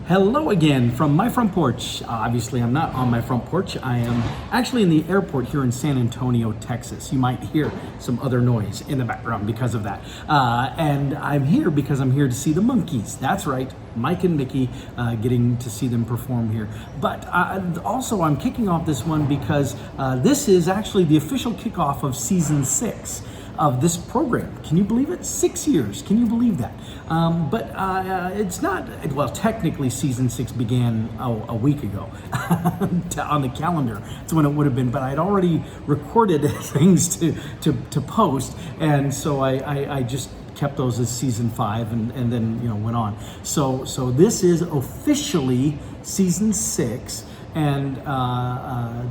Hello again from my front porch. Obviously, I'm not on my front porch. I am actually in the airport here in San Antonio, Texas. You might hear some other noise in the background because of that. And I'm here because I'm here to see the Monkees. That's right, Mike and Mickey, getting to see them perform here. But also, I'm kicking off this one because this is actually the official kickoff of season 6 of this program. Can you believe it? 6 years. Can you believe that? But it's not, well, technically season 6 began a week ago on the calendar. That's when it would have been, but I'd already recorded things to post. And so I just kept those as season 5 and then went on. So this is officially season 6. And I'm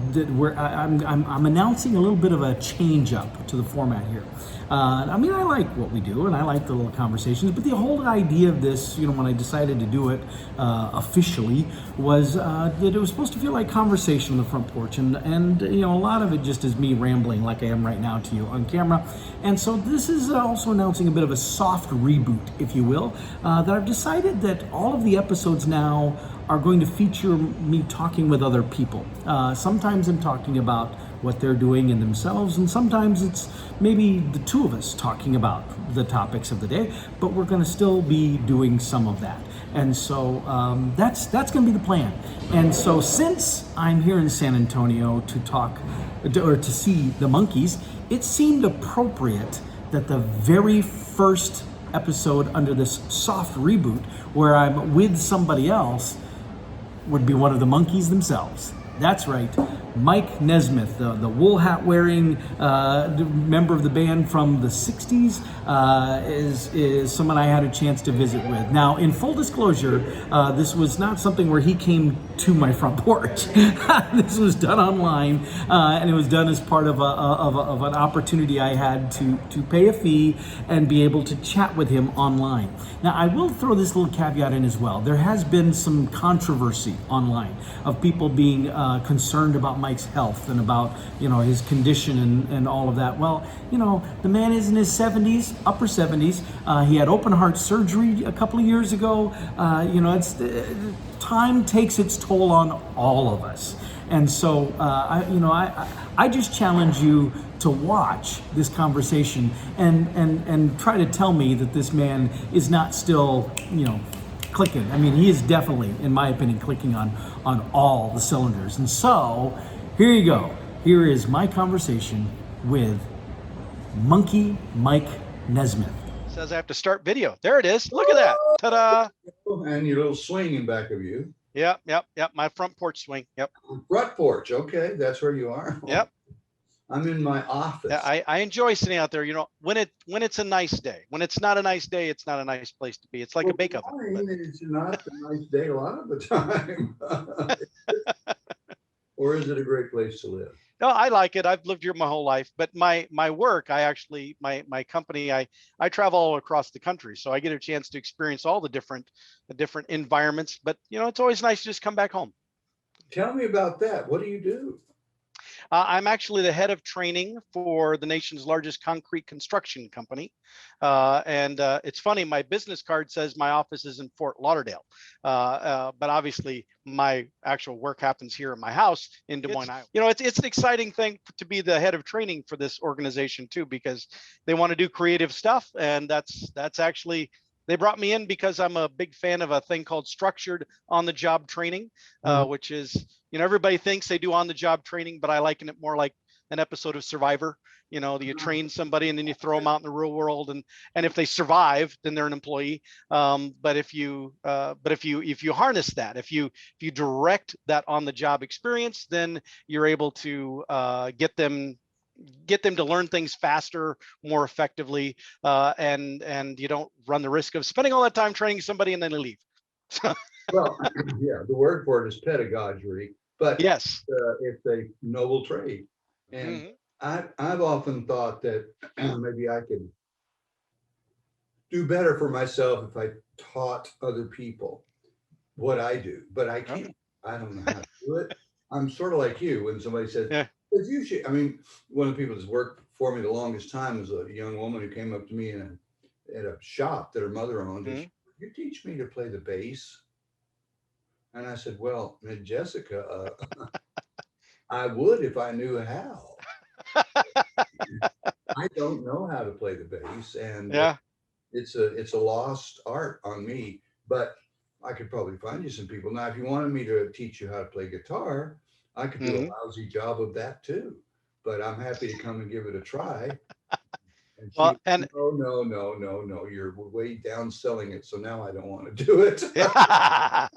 announcing a little bit of a change up to the format here. I mean, I like what we do, and I like the little conversations, but the whole idea of this, when I decided to do it officially, was that it was supposed to feel like conversation on the front porch, and a lot of it just is me rambling like I am right now to you on camera. And so this is also announcing a bit of a soft reboot, if you will, that I've decided that all of the episodes now are going to feature me talking with other people. Sometimes I'm talking about what they're doing in themselves, and sometimes it's maybe the two of us talking about the topics of the day, but we're going to still be doing some of that. And so that's going to be the plan. And so since I'm here in San Antonio to talk or to see the Monkees, it seemed appropriate that the very first episode under this soft reboot, where I'm with somebody else, would be one of the Monkees themselves. That's right, Mike Nesmith, the wool hat wearing member of the band from the 60s, is someone I had a chance to visit with. Now, in full disclosure, this was not something where he came to my front porch. This was done online, and it was done as part of an opportunity I had to pay a fee and be able to chat with him online. Now, I will throw this little caveat in as well. There has been some controversy online of people being concerned about Mike's health and about his condition and all of that. Well, the man is in his 70s, upper 70s. He had open heart surgery a couple of years ago. Time takes its toll on all of us. And so I just challenge you to watch this conversation and try to tell me that this man is not still clicking. I mean, he is definitely, in my opinion, clicking on all the cylinders. And so here you go. Here is my conversation with Monkee Mike Nesmith. Says I have to start video. There it is. Look at that. Ta-da. And your little swing in back of you. Yep. My front porch swing. Yep. Front porch. Okay, that's where you are. Yep. I'm in my office. Yeah, I enjoy sitting out there. When it's a nice day. When it's not a nice day, it's not a nice place to be. It's like a bake oven. It's not a nice day a lot of the time. Or is it a great place to live? No, I like it. I've lived here my whole life, but my work, my company, I travel all across the country, so I get a chance to experience all the different environments. But it's always nice to just come back home. Tell me about that. What do you do? I'm actually the head of training for the nation's largest concrete construction company. And it's funny, my business card says my office is in Fort Lauderdale. But obviously my actual work happens here in my house in Des Moines, Iowa. It's an exciting thing to be the head of training for this organization too, because they want to do creative stuff. And that's actually, they brought me in because I'm a big fan of a thing called structured on-the-job training, which is, everybody thinks they do on-the-job training, but I liken it more like an episode of Survivor. You train somebody and then you throw them out in the real world, and if they survive, then they're an employee. But if you harness that, if you direct that on-the-job experience, then you're able to get them to learn things faster, more effectively, and you don't run the risk of spending all that time training somebody and then they leave. Well, yeah, the word for it is pedagogy, but yes, it's a noble trait. And I've often thought that maybe I could do better for myself if I taught other people what I do, but I can't. I don't know how to do it. I'm sort of like you when somebody says, you should. I mean, one of the people that's worked for me the longest time was a young woman who came up to me at a shop that her mother owned. And she, you teach me to play the bass? And I said, well, Jessica, I would if I knew how. I don't know how to play the bass, and Yeah. it's a lost art on me. But I could probably find you some people. Now, if you wanted me to teach you how to play guitar, I could do a Hmm. lousy job of that too. But I'm happy to come and give it a try. And Well, she, and no, no, no, no, no, you're way down selling it. So now I don't want to do it. yeah.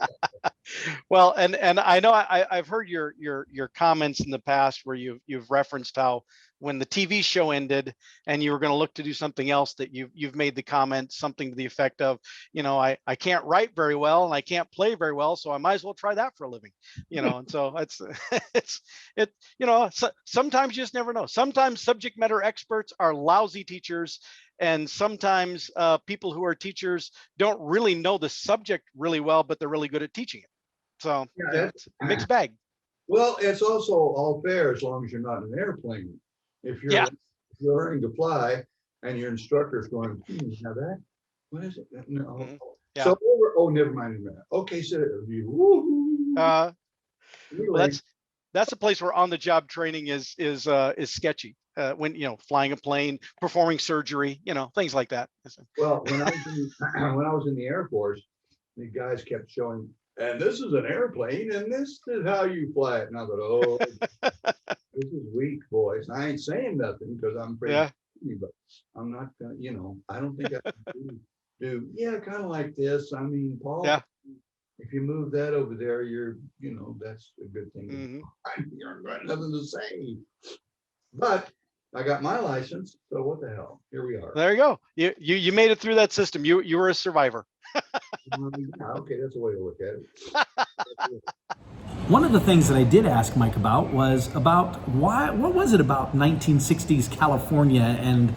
Well, and I know I've heard your comments in the past where you've referenced how when the TV show ended and you were going to look to do something else, that you've made the comment something to the effect of, I can't write very well and I can't play very well, so I might as well try that for a living. And so it's it so, sometimes you just never know. Sometimes subject matter experts are lousy teachers, and sometimes people who are teachers don't really know the subject really well, but they're really good at teaching it. So, Yeah, it's a mixed bag. well, it's also all fair as long as you're not in an airplane. Yeah. If you're learning to fly and your instructor's going, now that, what is it? No. Mhm. So Yeah. never mind a minute. Okay, so woo-hoo. Uh, well, Anyway, that's a place where on the job training is sketchy. When flying a plane, performing surgery, things like that. well, when I was in the Air Force, the guys kept showing, and this is an airplane, and this is how you fly it. And I thought, oh, this is weak, boys. I ain't saying nothing because I'm afraid, Yeah. but I'm not gonna, I don't think I can yeah, kind of like this. I mean, Paul, Yeah. if you move that over there, that's a good thing. Hmm. You're got nothing to say. But I got my license, so what the hell? Here we are. There you go. You made it through that system. You were a survivor. Yeah, okay, that's a way to look at it. One of the things that I did ask Mike about was about what was it about 1960s California and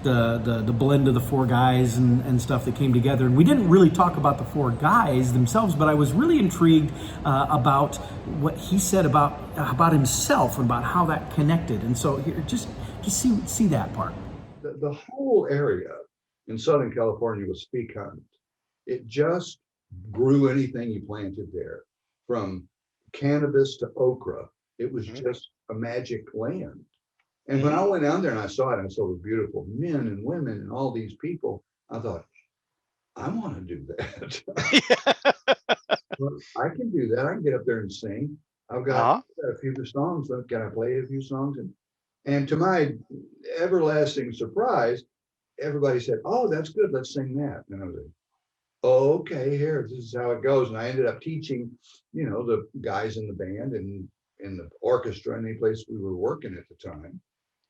the blend of the four guys and stuff that came together. And we didn't really talk about the four guys themselves, but I was really intrigued about what he said about himself and about how that connected. And so here, just see that part. The whole area in Southern California was fecund. It just grew anything you planted there, from cannabis to okra. It was Mhm. just a magic land. And when I went down there and I saw it, I saw the beautiful men and women and all these people. I thought, I want to do that. Well, I can do that. I can get up there and sing. I've got Uh-huh. a few songs. Can I play a few songs? And to my everlasting surprise, everybody said, "Oh, that's good. Let's sing that." And I was like, "Oh, okay, here, this is how it goes." And I ended up teaching, the guys in the band and in the orchestra, any place we were working at the time,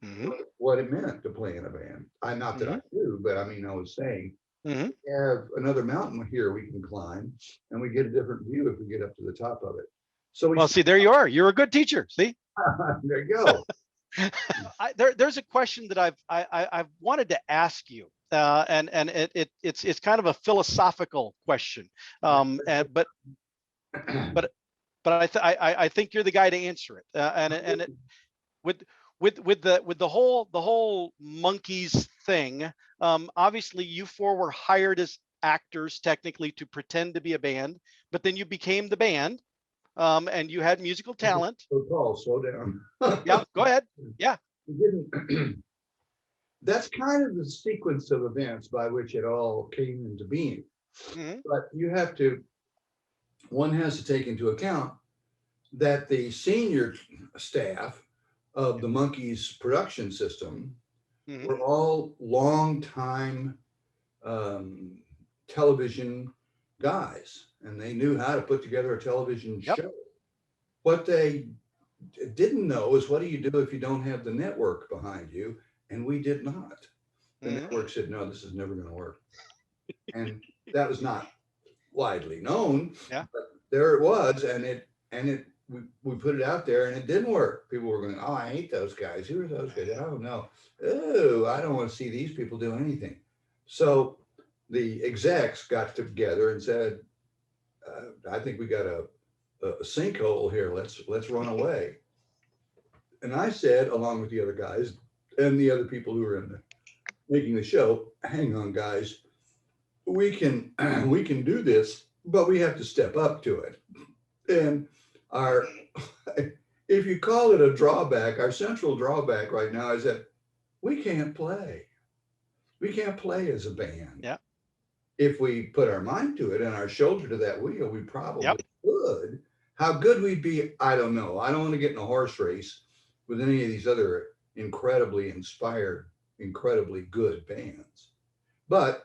Hmm. what it meant to play in a band. Not that I Hmm. do, but I mean, I was saying, Hmm. we have another mountain here we can climb, and we get a different view if we get up to the top of it. So we Well, see, there you are. You're a good teacher. See, there you go. there's a question that I've wanted to ask you, and it's kind of a philosophical question, but but I think you're the guy to answer it, and it, with with the whole Monkees thing. Obviously, you four were hired as actors technically to pretend to be a band, but then you became the band, and you had musical talent. So Paul, slow down. Yeah, go ahead. Yeah. We didn't. That's kind of the sequence of events by which it all came into being. Hmm. But one has to take into account that the senior staff of the Monkees production system Hmm. were all long-time television guys, and they knew how to put together a television Yep. show. What they didn't know is, what do you do if you don't have the network behind you? And we did not. The Hmm. network said, no, this is never going to work. And that was not widely known, Yeah. but there it was. We put it out there and it didn't work. People were going, oh, I hate those guys. Who are those guys? I don't know. Oh, I don't want to see these people do anything. So the execs got together and said, I think we got a sinkhole here. Let's run away. And I said, along with the other guys and the other people who were making the show, hang on, guys, we can do this but we have to step up to it. And our, if you call it a drawback, our central drawback right now is that we can't play. We can't play as a band. Yeah. If we put our mind to it and our shoulder to that wheel, we probably Yep. would. How good we'd be, I don't know. I don't want to get in a horse race with any of these other incredibly inspired, incredibly good bands. But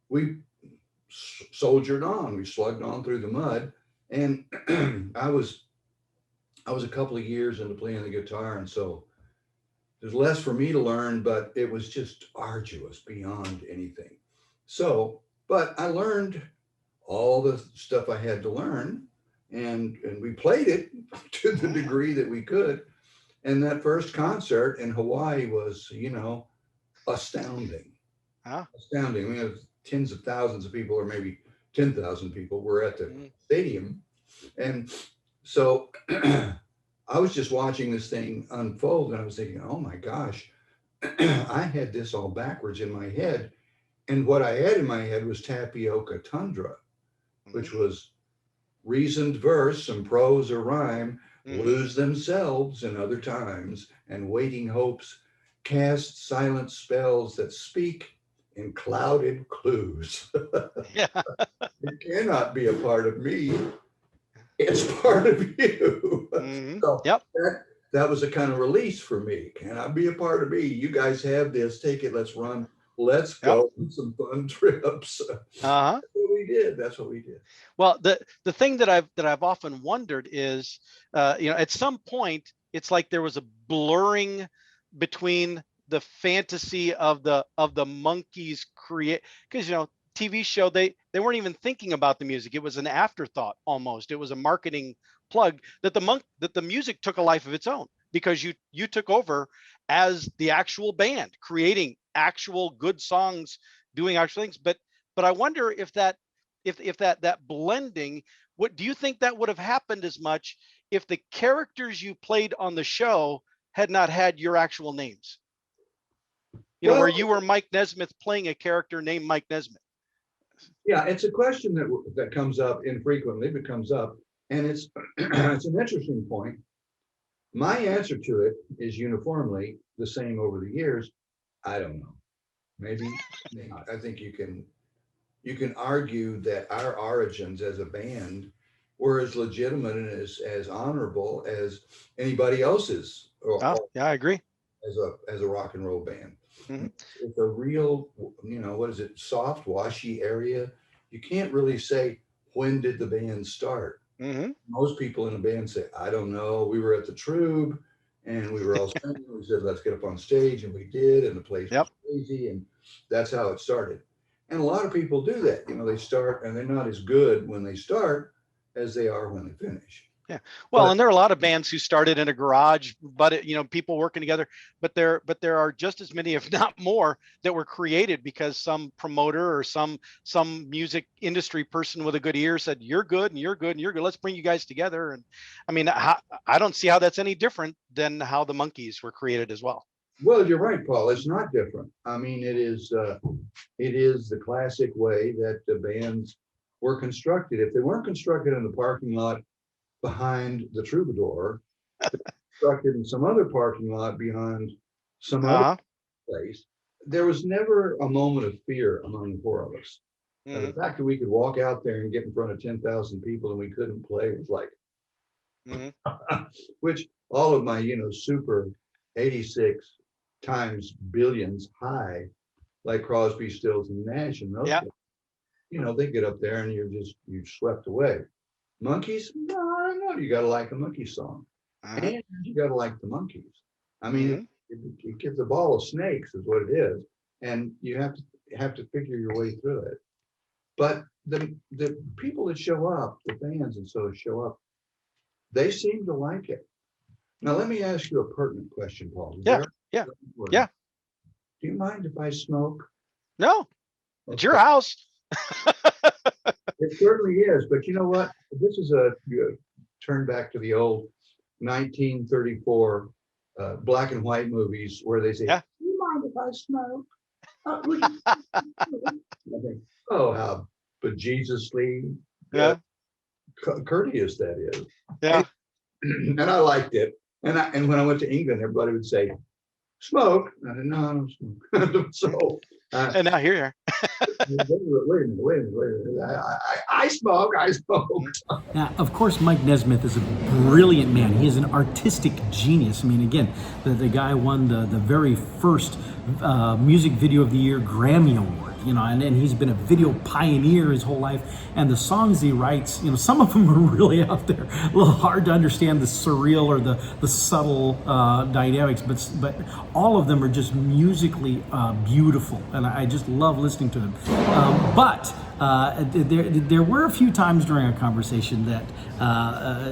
we soldiered on. We slugged on through the mud. And I was a couple of years into playing the guitar, and so there's less for me to learn, but it was just arduous beyond anything. So, but I learned all the stuff I had to learn, and we played it to the degree that we could. And that first concert in Hawaii was, you know, astounding. Huh? Astounding. We have tens of thousands of people, or maybe 10,000 people were at the stadium. And so I was just watching this thing unfold, and I was thinking, oh my gosh, I had this all backwards in my head. And what I had in my head was tapioca tundra, which was reasoned verse, some prose or rhyme, lose themselves in other times, and waiting hopes cast silent spells that speak in clouded clues. Yeah. It cannot be a part of me. It's part of you. So Yep. that was a kind of release for me. Cannot be a part of me. You guys have this. Take it. Let's run. Let's go on some fun trips. Uh-huh. That's what we did. That's what we did. Well, the thing that I've often wondered is, you know, at some point, it's like there was a blurring between the fantasy of the Monkees create, because, you know, TV show, they weren't even thinking about the music. It was an afterthought almost. It was a marketing plug that the music took a life of its own, because you took over as the actual band, creating actual good songs, doing actual things. But I wonder if that blending, what do you think that would have happened as much if the characters you played on the show had not had your actual names? You know, where you were Mike Nesmith playing a character named Mike Nesmith. Yeah, it's a question that comes up infrequently, but comes up, and it's it's an interesting point. My answer to it is uniformly the same over the years. I don't know. Maybe not. I think you can argue that our origins as a band were as legitimate and as honorable as anybody else's. Oh, yeah, I agree. As a rock and roll band. Mm-hmm. It's a real, you know, what is it, soft, washy area. You can't really say, when did the band start? Mm-hmm. Most people in a band say, I don't know. We were at the Trube and we were all singing. We said, let's get up on stage, and we did, and the place was crazy, and that's how it started. And a lot of people do that. You know, they start and they're not as good when they start as they are when they finish. Yeah. Well, and there are a lot of bands who started in a garage, but you know, people working together, but there are just as many, if not more, that were created because some promoter or some music industry person with a good ear said, you're good and you're good and you're good. Let's bring you guys together. And I mean, I don't see how that's any different than how the Monkees were created as well. Well, you're right, Paul. It's not different. I mean, it is the classic way that the bands were constructed. If they weren't constructed in the parking lot behind the Troubadour, constructed in some other parking lot behind some other place, there was never a moment of fear among the four of us. The fact that we could walk out there and get in front of 10,000 people and we couldn't play was like, which all of my, you know, super 86 times billions high, like Crosby, Stills, and Nash, and those guys, you know, they get up there and you're swept away. Monkees, no, you got to like a Monkees song, and you got to like the Monkees. I mean, it gets a ball of snakes, is what it is, and you have to figure your way through it. But the people that show up, the fans and so show up, they seem to like it. Now, let me ask you a pertinent question, Paul. Yeah. Do you mind if I smoke? No, it's your house. It certainly is, but you know what? This is a turn back to the old 1934 black and white movies where they say, do you mind if I smoke? I think, oh, how bejesusly Yeah. courteous that is. Yeah. And I liked it. And when I went to England, everybody would say, "Smoke?" And I said, "No, I don't smoke." So And now here you are. wait a minute. I smoke. I smoke. Now, of course, Mike Nesmith is a brilliant man. He is an artistic genius. I mean, again, the guy won the very first music video of the year Grammy Award. You know, and he's been a video pioneer his whole life. And the songs he writes, you know, some of them are really out there, a little hard to understand the surreal or the subtle dynamics, but all of them are just musically beautiful, and I just love listening to them. But there were a few times during our conversation that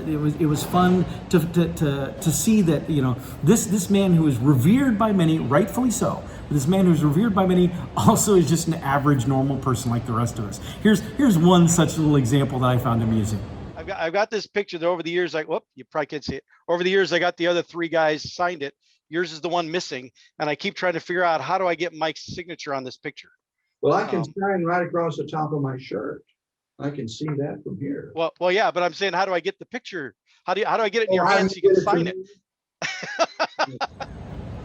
it was fun to see that, you know, this man who is revered by many, rightfully so. This man who's revered by many also is just an average, normal person like the rest of us. Here's one such little example that I found amusing. I've got this picture that over the years, like, whoop, you probably can't see it. Over the years, I got the other three guys signed it. Yours is the one missing, and I keep trying to figure out, how do I get Mike's signature on this picture? Well, I can sign right across the top of my shirt. I can see that from here. Well, yeah, but I'm saying, how do I get the picture? How do I get it in your hand so you can sign it?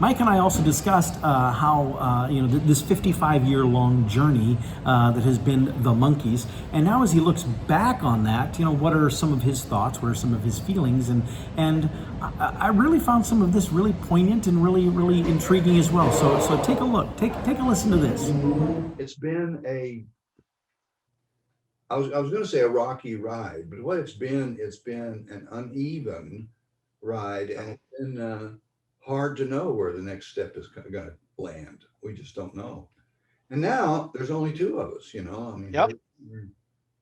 Mike and I also discussed how you know, this 55-year-long journey that has been the Monkees, and now as he looks back on that, you know, what are some of his thoughts? What are some of his feelings? And I really found some of this really poignant and really intriguing as well. So take a look, take a listen to this. It's been I was going to say a rocky ride, but what it's been an uneven ride, and it's been hard to know where the next step is going to land. We just don't know. And now there's only two of us, you know. I mean, yep,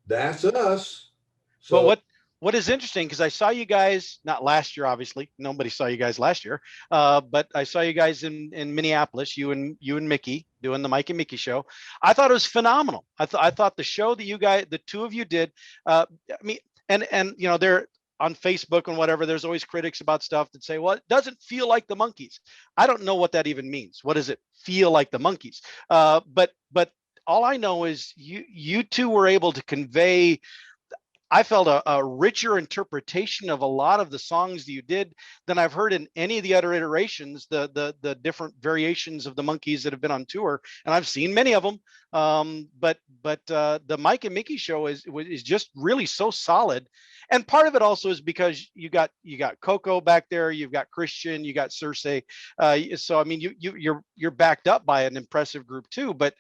that's us. So but what is interesting, because I saw you guys, not last year, obviously, nobody saw you guys last year, but I saw you guys in Minneapolis, you and Mickey, doing the Mike and Mickey show. I thought it was phenomenal. I thought the show that you guys, the two of you did, I mean, and you know, they're on Facebook and whatever, there's always critics about stuff that say, well, it doesn't feel like the Monkees. I don't know what that even means. What does it feel like the Monkees? But all I know is you two were able to convey, I felt, a richer interpretation of a lot of the songs that you did than I've heard in any of the other iterations, the different variations of the Monkees that have been on tour, and I've seen many of them. But the Mike and Mickey show is just really so solid, and part of it also is because you got Coco back there, you've got Christian, you got Cersei, so I mean you're backed up by an impressive group too. But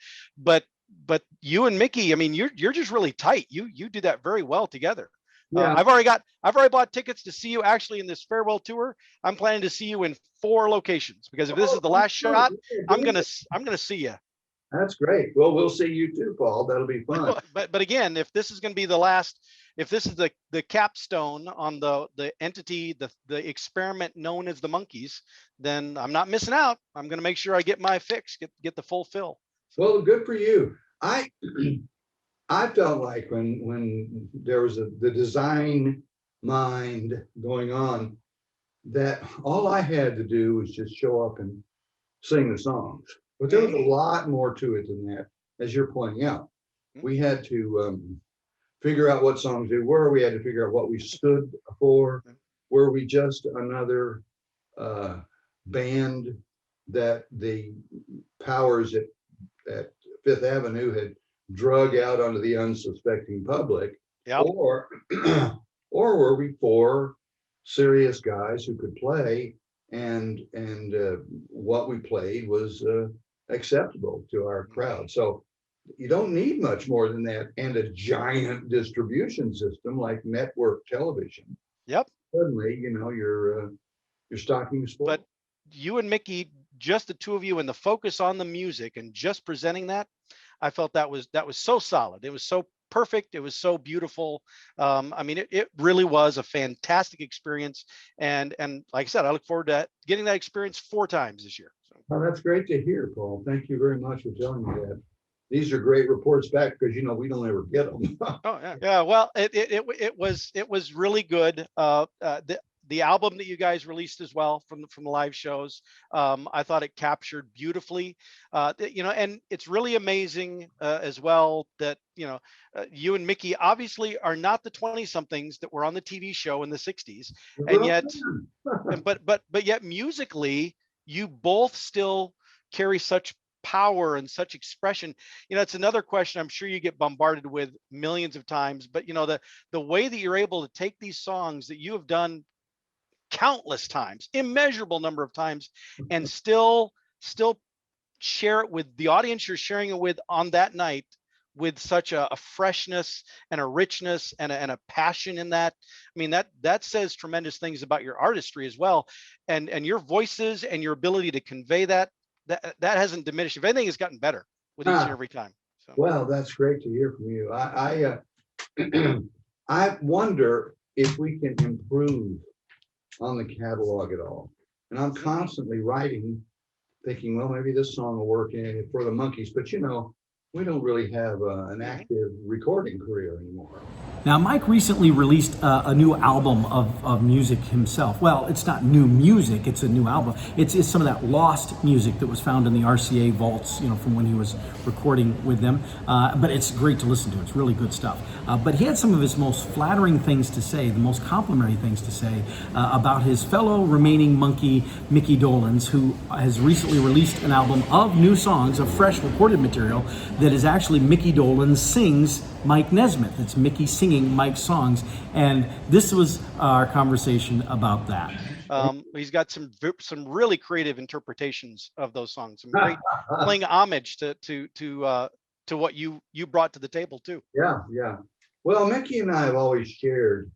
you and Mickey, I mean, you're just really tight. You do that very well together. Yeah. I've already bought tickets to see you actually in this farewell tour. I'm planning to see you in 4 locations, because if this is the last shot, I'm gonna see you. That's great. Well, we'll see you too, Paul. That'll be fun. But again, if this is going to be the last, if this is the capstone on the entity, the experiment known as the Monkees, then I'm not missing out. I'm going to make sure I get my fix, get the full fill. Well, good for you. I felt like when there was the design mind going on, that all I had to do was just show up and sing the songs. But there was a lot more to it than that, as you're pointing out. We had to figure out what songs they were. We had to figure out what we stood for. Were we just another band that the powers at Fifth Avenue had drug out onto the unsuspecting public? Yep. Or were we 4 serious guys who could play, and what we played was acceptable to our crowd? So you don't need much more than that, and a giant distribution system like network television. Yep. Suddenly, you know, your stocking's full. But you and Mickey, just the two of you, and the focus on the music and just presenting that, I felt that was so solid. It was so perfect. It was so beautiful. I mean, it really was a fantastic experience. And like I said, I look forward to getting that experience 4 times this year. So. Well, that's great to hear, Paul. Thank you very much for telling me that. These are great reports back, because, you know, we don't ever get them. Oh yeah. Yeah. Well, it was really good. The album that you guys released as well from the live shows, I thought it captured beautifully. And it's really amazing as well that you and Mickey obviously are not the 20-somethings that were on the TV show in the 60s, and yet, but yet musically, you both still carry such power and such expression. It's another question I'm sure you get bombarded with millions of times, but the way that you're able to take these songs that you have done countless times, immeasurable number of times, and still share it with the audience you're sharing it with on that night with such a freshness and a richness and a passion in that. I mean, that says tremendous things about your artistry as well, and your voices and your ability to convey that hasn't diminished. If anything, it's gotten better with each and every time. So. Well, that's great to hear from you. I wonder if we can improve on the catalog at all. And I'm constantly writing, thinking, well, maybe this song will work in for the Monkees, but we don't really have an active recording career anymore. Now, Mike recently released a new album of music himself. Well, it's not new music, it's a new album. It's some of that lost music that was found in the RCA vaults, from when he was recording with them. But it's great to listen to. It's really good stuff. But he had some of his most flattering things to say, the most complimentary things to say about his fellow remaining Monkee, Mickey Dolenz, who has recently released an album of new songs, of fresh recorded material that is actually Mickey Dolenz sings Mike Nesmith. It's Mickey singing Mike's songs, and this was our conversation about that. He's got some really creative interpretations of those songs, some great playing homage to what you brought to the table too. Yeah. Well, Mickey and I have always shared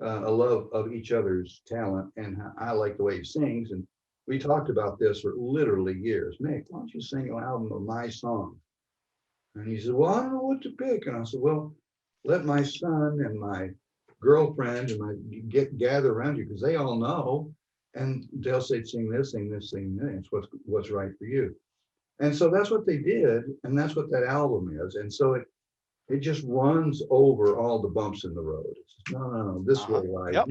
a love of each other's talent, and I like the way he sings, and we talked about this for literally years. Mick, why don't you sing an album of my songs? And he said, well, I don't know what to pick. And I said, well, let my son and my girlfriend and gather around you, because they all know, and they'll say, sing this, sing this, sing this. What's right for you. And so that's what they did, and that's what that album is. And so it just runs over all the bumps in the road. It's just, no, this way, right? Yep.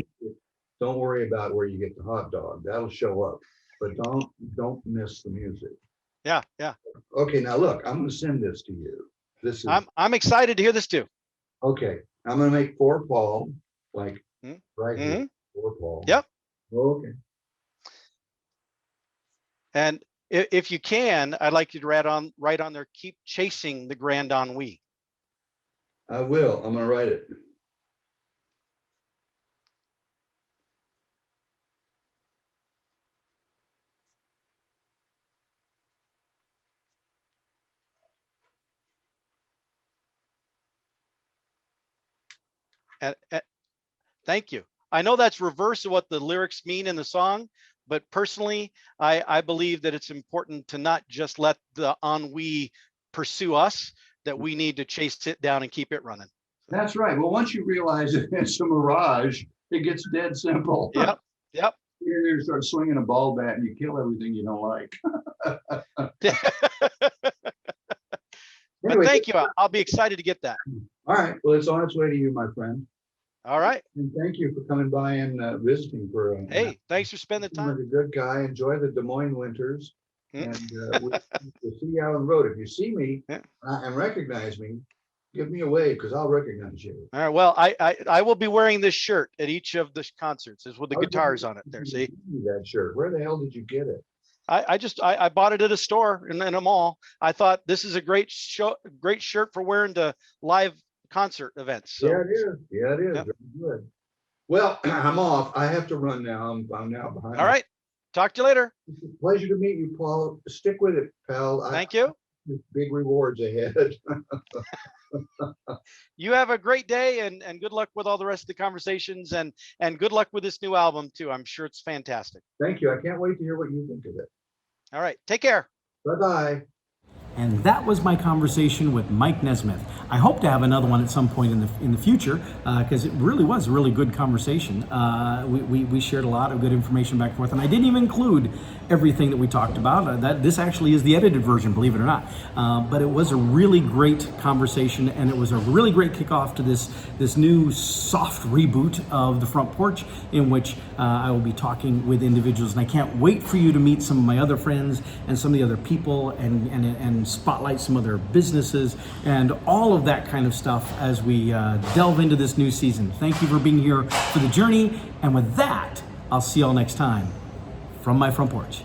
Don't worry about where you get the hot dog. That'll show up, but don't miss the music. Yeah. Okay, now look, I'm going to send this to you. This is. I'm excited to hear this too. Okay, I'm going to make For Paul, like right here. For Paul. Yep. Okay. And if you can, I'd like you to write on there, keep chasing the grand ennui. I will. I'm going to write it. Thank you. I know that's reverse of what the lyrics mean in the song, but personally, I believe that it's important to not just let the ennui pursue us, that we need to chase it down and keep it running. That's right. Well, once you realize that it's a mirage, it gets dead simple. Yep. You're there to start swinging a ball bat and you kill everything you don't like. But Anyway, thank you. I'll be excited to get that. All right. Well, it's on its way to you, my friend. All right. And thank you for coming by and visiting for Hey, thanks for spending the time. You're a good guy. Enjoy the Des Moines winters. And we'll see you out on the road. If you see me and recognize me, give me a wave, because I'll recognize you. All right. Well, I will be wearing this shirt at each of the concerts, is with the guitars on it there. See that shirt? Where the hell did you get it? I bought it at a store in a mall. I thought this is a great shirt for wearing to live concert events. So. Yeah, it is. Yep. Very good. Well, I'm off. I have to run now. I'm now behind. All right. Talk to you later. It's a pleasure to meet you, Paul. Stick with it, pal. Thank you. Big rewards ahead. You have a great day, and good luck with all the rest of the conversations, and good luck with this new album too. I'm sure it's fantastic. Thank you. I can't wait to hear what you think of it. All right. Take care. Bye-bye. And that was my conversation with Mike Nesmith. I hope to have another one at some point in the future, because it really was a really good conversation. We shared a lot of good information back and forth, and I didn't even include everything that we talked about. This actually is the edited version, believe it or not. But it was a really great conversation, and it was a really great kickoff to this new soft reboot of the Front Porch, in which I will be talking with individuals, and I can't wait for you to meet some of my other friends and some of the other people, and spotlight some other businesses and all of that kind of stuff as we delve into this new season. Thank you for being here for the journey, and with that, I'll see y'all next time from my front porch.